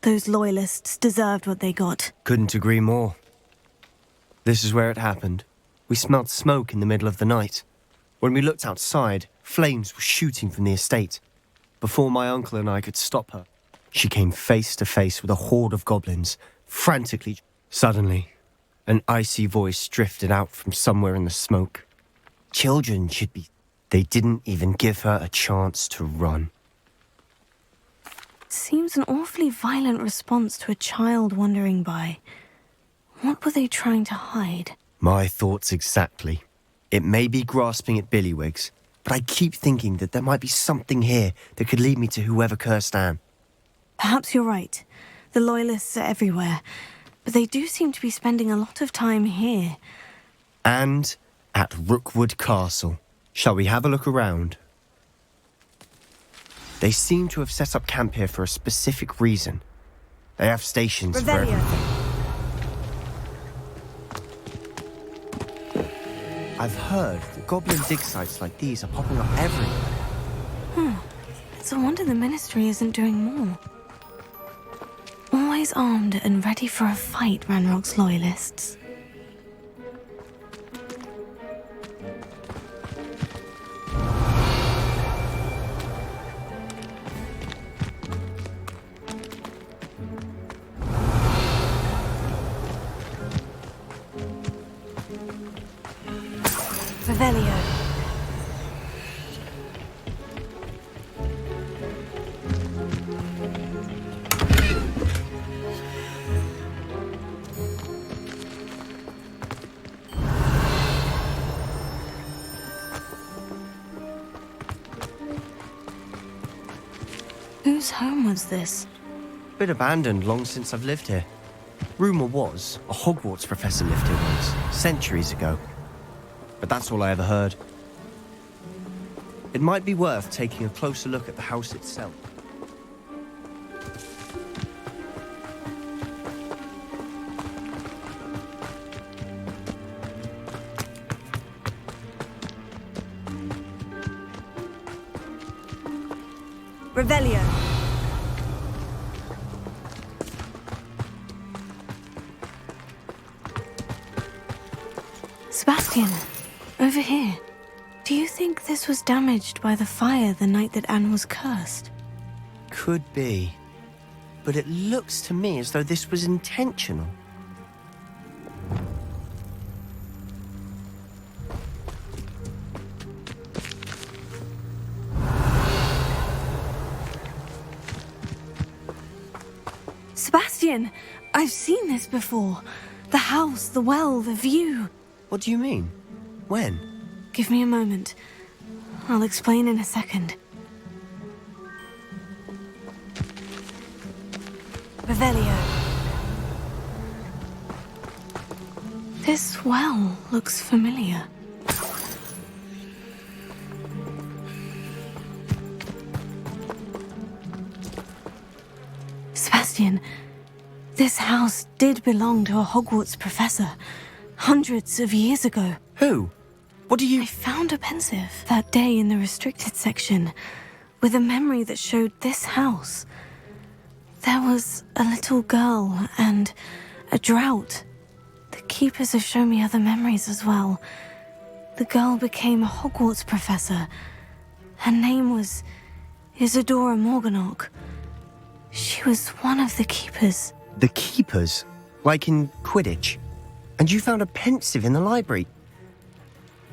Those loyalists deserved what they got. Couldn't agree more. This is where it happened. We smelled smoke in the middle of the night. When we looked outside, flames were shooting from the estate. Before my uncle and I could stop her, she came face to face with a horde of goblins, frantically. Suddenly, an icy voice drifted out from somewhere in the smoke. Children should be... They didn't even give her a chance to run. Seems an awfully violent response to a child wandering by. What were they trying to hide? My thoughts exactly. It may be grasping at billywhigs, but I keep thinking that there might be something here that could lead me to whoever cursed Anne. Perhaps you're right. The loyalists are everywhere, but they do seem to be spending a lot of time here. And at Rookwood Castle. Shall we have a look around? They seem to have set up camp here for a specific reason. They have stations for everything. I've heard that goblin dig sites like these are popping up everywhere. It's a wonder the Ministry isn't doing more. Always armed and ready for a fight, Ranrock's loyalists. Revelio. Whose home was this? Been abandoned long since I've lived here. Rumour was a Hogwarts professor lived here once, centuries ago. But that's all I ever heard. It might be worth taking a closer look at the house itself. Revelio. Sebastian, over here. Do you think this was damaged by the fire the night that Anne was cursed? Could be. But it looks to me as though this was intentional. Sebastian, I've seen this before. The house, the well, the view. What do you mean? When? Give me a moment. I'll explain in a second. Revelio. This well looks familiar. Sebastian, this house did belong to a Hogwarts professor, hundreds of years ago. Who? What do you... I found a pensive that day in the restricted section with a memory that showed this house. There was a little girl and a drought. The keepers have shown me other memories as well. The girl became a Hogwarts professor. Her name was Isadora Morganach. She was one of the keepers. The keepers? Like in Quidditch? And you found a pensive in the library?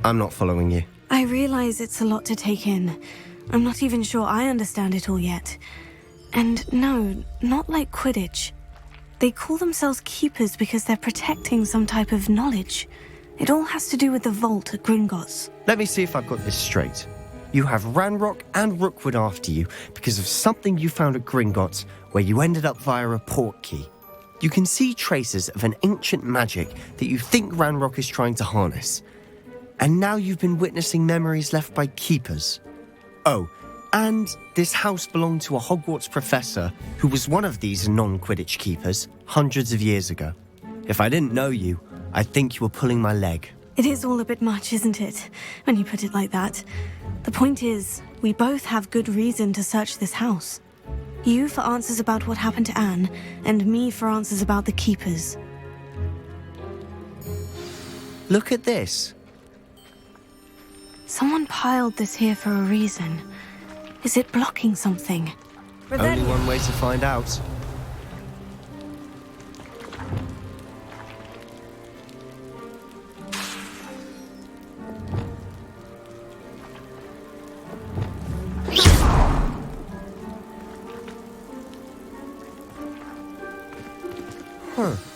I'm not following you. I realize it's a lot to take in. I'm not even sure I understand it all yet. And no, not like Quidditch. They call themselves keepers because they're protecting some type of knowledge. It all has to do with the vault at Gringotts. Let me see if I've got this straight. You have Ranrock and Rookwood after you because of something you found at Gringotts where you ended up via a port key. You can see traces of an ancient magic that you think Ranrock is trying to harness. And now you've been witnessing memories left by keepers. Oh, and this house belonged to a Hogwarts professor who was one of these non-Quidditch keepers hundreds of years ago. If I didn't know you, I'd think you were pulling my leg. It is all a bit much, isn't it, when you put it like that? The point is, we both have good reason to search this house. You for answers about what happened to Anne, and me for answers about the Keepers. Look at this. Someone piled this here for a reason. Is it blocking something? Only one way to find out.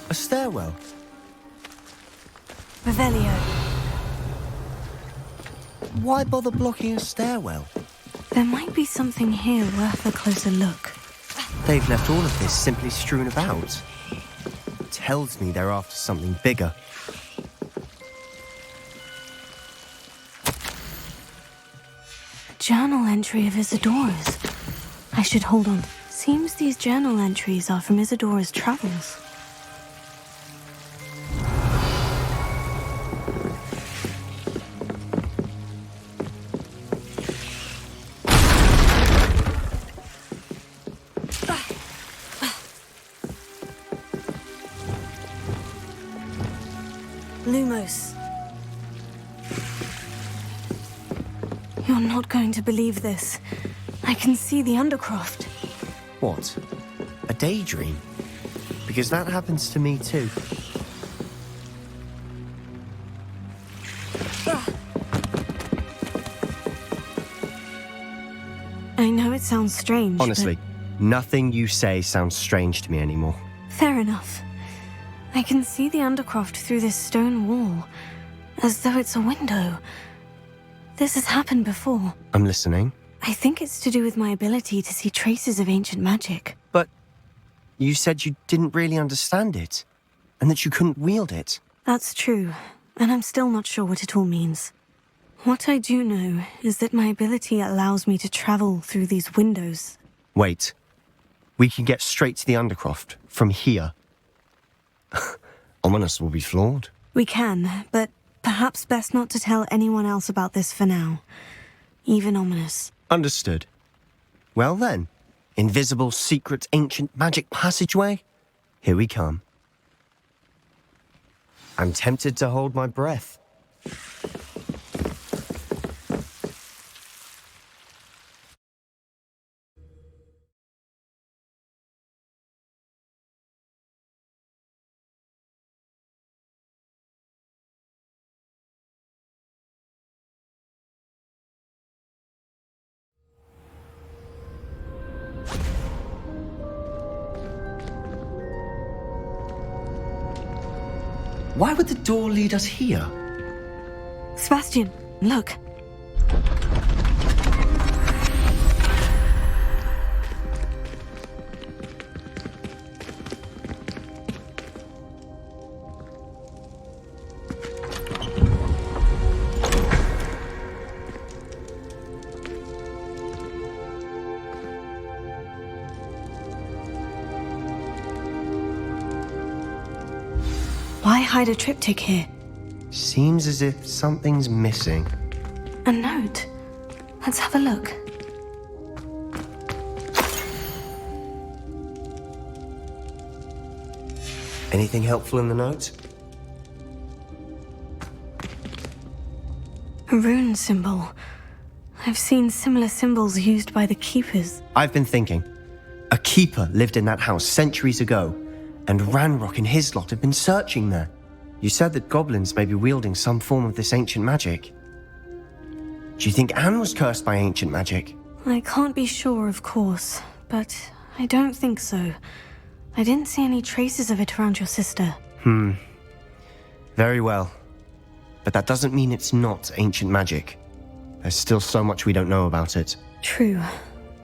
A stairwell. Revelio. Why bother blocking a stairwell? There might be something here worth a closer look. They've left all of this simply strewn about. Tells me they're after something bigger. A journal entry of Isadora's. I should hold on. Seems these journal entries are from Isadora's travels. Lumos. You're not going to believe this. I can see the Undercroft. What? A daydream? Because that happens to me too. I know it sounds strange, Honestly, nothing you say sounds strange to me anymore. Fair enough. I can see the Undercroft through this stone wall, as though it's a window. This has happened before. I'm listening. I think it's to do with my ability to see traces of ancient magic. But you said you didn't really understand it, and that you couldn't wield it. That's true, and I'm still not sure what it all means. What I do know is that my ability allows me to travel through these windows. Wait. We can get straight to the Undercroft from here. Ominous will be flawed. We can, but perhaps best not to tell anyone else about this for now. Even Ominous. Understood. Well then, invisible, secret, ancient magic passageway? Here we come. I'm tempted to hold my breath. Why would the door lead us here? Sebastian, look. Why hide a triptych here? Seems as if something's missing. A note. Let's have a look. Anything helpful in the note? A rune symbol. I've seen similar symbols used by the Keepers. I've been thinking. A keeper lived in that house centuries ago, and Ranrock and his lot have been searching there. You said that goblins may be wielding some form of this ancient magic. Do you think Anne was cursed by ancient magic? I can't be sure, of course, but I don't think so. I didn't see any traces of it around your sister. Very well. But that doesn't mean it's not ancient magic. There's still so much we don't know about it. True.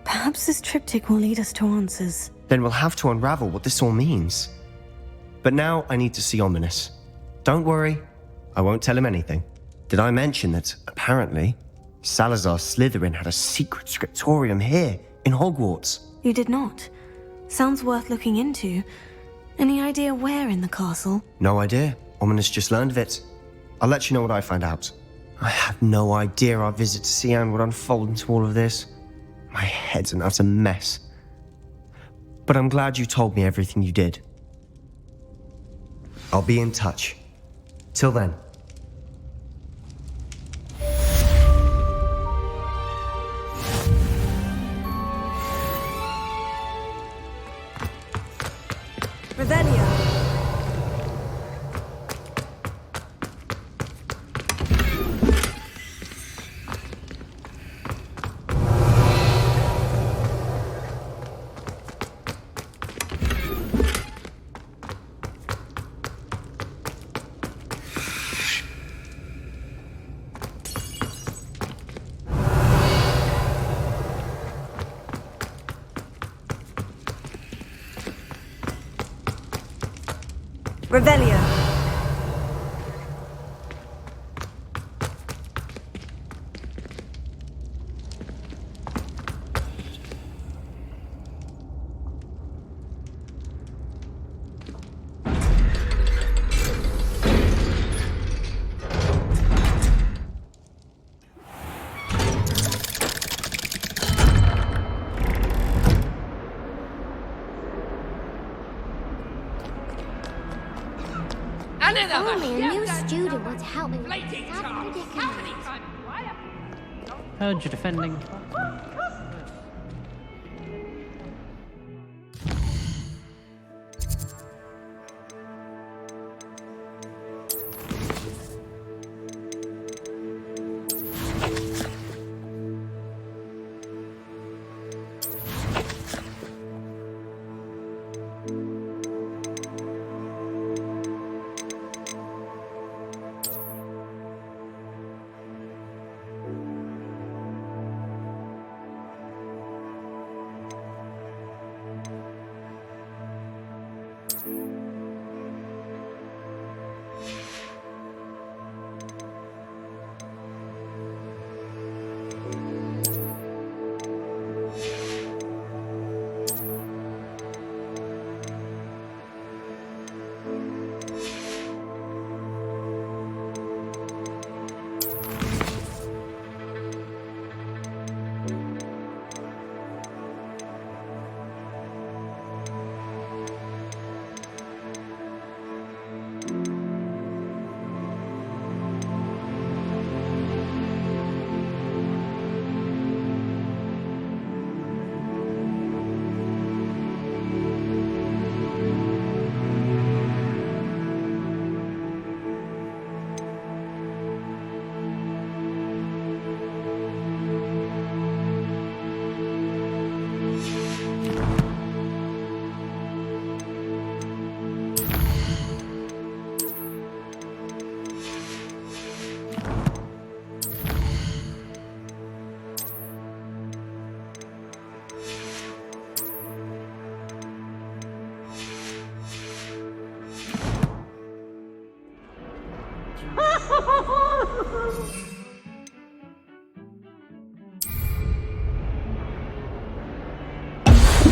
Perhaps this triptych will lead us to answers. Then we'll have to unravel what this all means. But now I need to see Ominous. Don't worry, I won't tell him anything. Did I mention that, apparently, Salazar Slytherin had a secret scriptorium here in Hogwarts? You did not. Sounds worth looking into. Any idea where in the castle? No idea. Ominous just learned of it. I'll let you know what I find out. I had no idea our visit to Sian would unfold into all of this. My head's an utter mess. but I'm glad you told me everything you did. I'll be in touch. Till then. Revelio. Revelio. Only a new student would help me with that predicament. Heard you defending.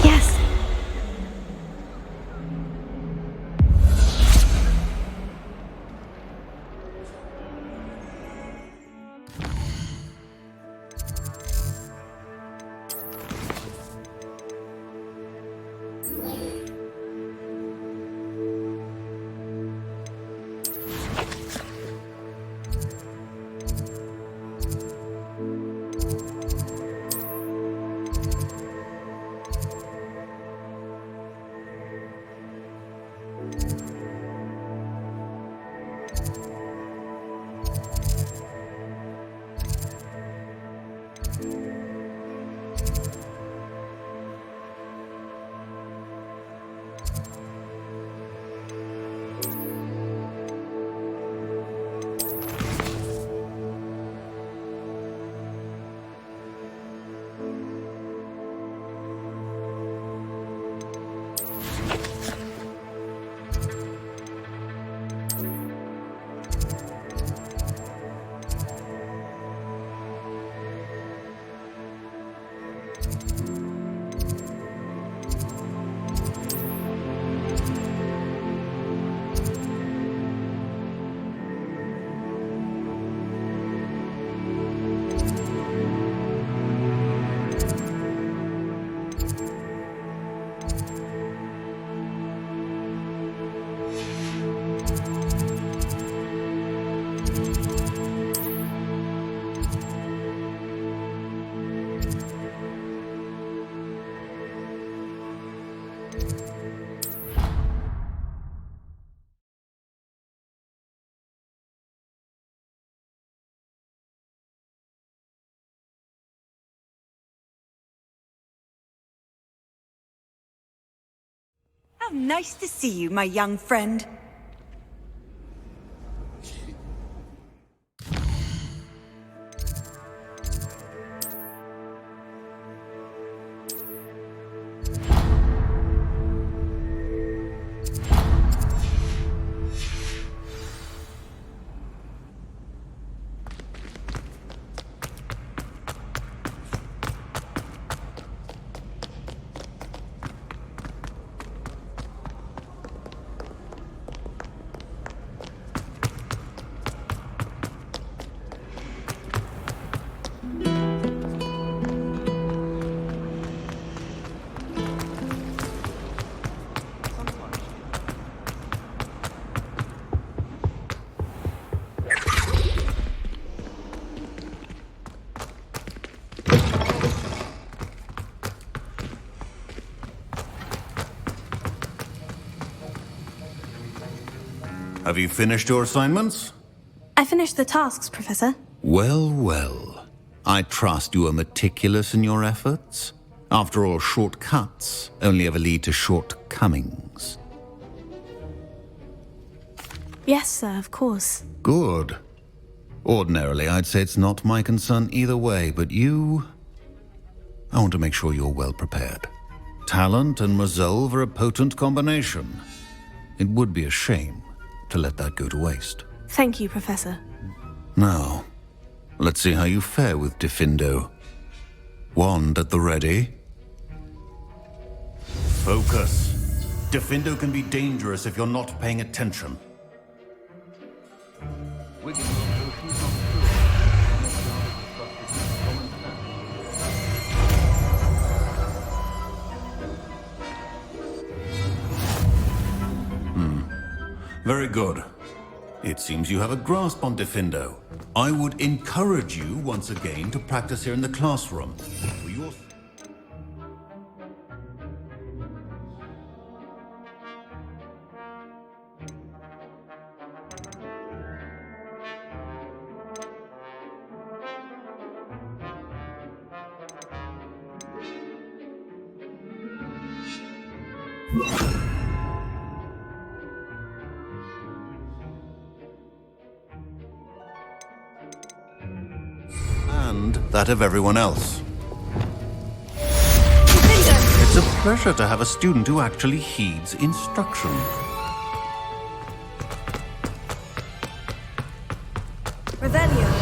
Yes. How nice to see you, my young friend. Have you finished your assignments? I finished the tasks, Professor. Well, well. I trust you are meticulous in your efforts. After all, shortcuts only ever lead to shortcomings. Yes, sir, of course. Good. Ordinarily, I'd say it's not my concern either way, but you... I want to make sure you're well prepared. Talent and resolve are a potent combination. It would be a shame to let that go to waste. Thank you, Professor. Now, let's see how you fare with Diffindo. Wand at the ready. Focus. Diffindo can be dangerous if you're not paying attention. Very good. It seems you have a grasp on Diffindo. I would encourage you once again to practice here in the classroom. For your... and that of everyone else. It's a pleasure to have a student who actually heeds instruction. Revelio.